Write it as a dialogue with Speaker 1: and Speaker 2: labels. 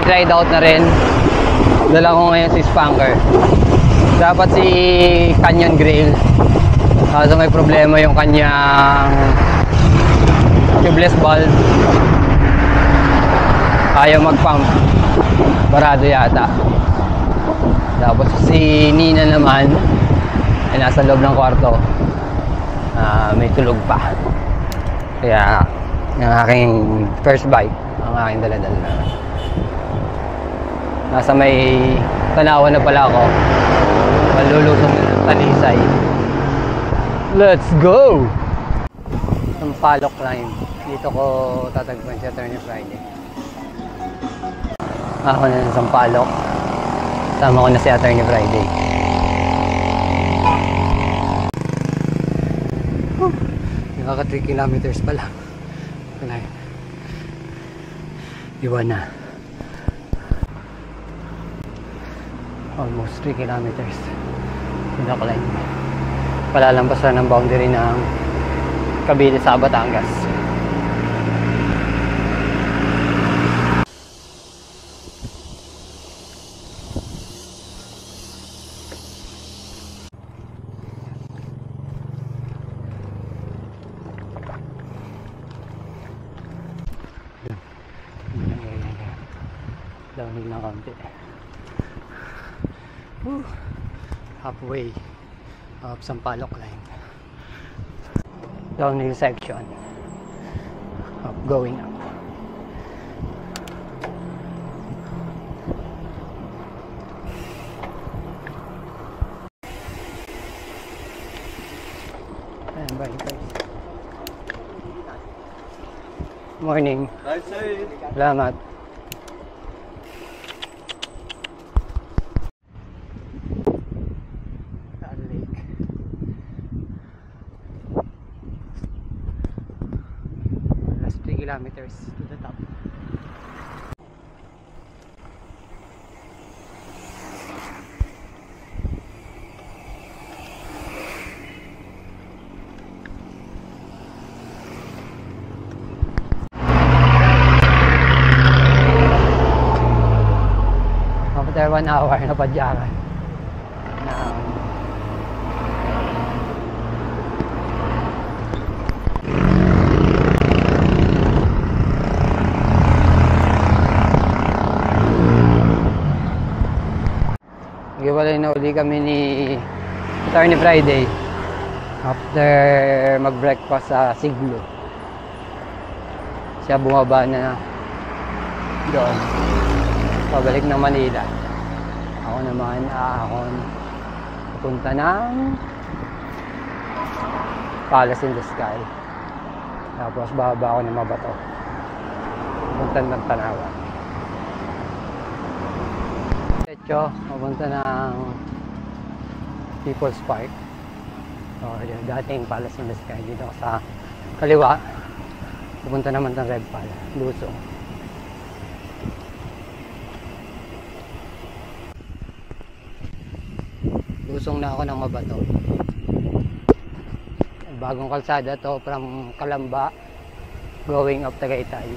Speaker 1: ride out na rin. Dala ko ngayon si Spanker. Dapat si Canyon Grail. Kaso may problema yung kanyang tubeless valve. Ayaw mag-pump. Barado yata. Tapos si Nina naman ay nasa loob ng kwarto. May tulog pa. Kaya yung aking first bike ang aking daladala na. Nasa may tanawan na pala ako. Malulusong na ng Talisay. Let's go! Sampaloc Climb. Dito ko tatagpuan si Attorney Friday. Ako na ng Sampaloc. Sama ko na si Attorney Friday. Nakaka 3 kilometers pa lang. Iwan na. Almost 3 kilometers. Pinakalain. Palalampasan ng boundary ng Cavite sa Batangas. Downhill ng kaunti. Halfway of Sampaloc Line. Downhill section of going up. Ayan, bye guys. Morning. Salamat. Kilometers to the top. After 1 hour na padyakan Giwalay na uli kami ni Attorney Friday after mag-breakfast sa Siglo. Siya bumaba na doon pabalik ng Manila. Ako naman aahon papunta ng Palace in the Sky. Tapos bababa ako ng Mabato papunta ng Tanawan. Papunta ng People's Park. So, yung dating Palace in the Sky. Dito sa kaliwa. Papunta naman ng Red Pal, Lusong. Lusong na ako ng Mabato. Bagong kalsada to from Calamba going up Tagaytay.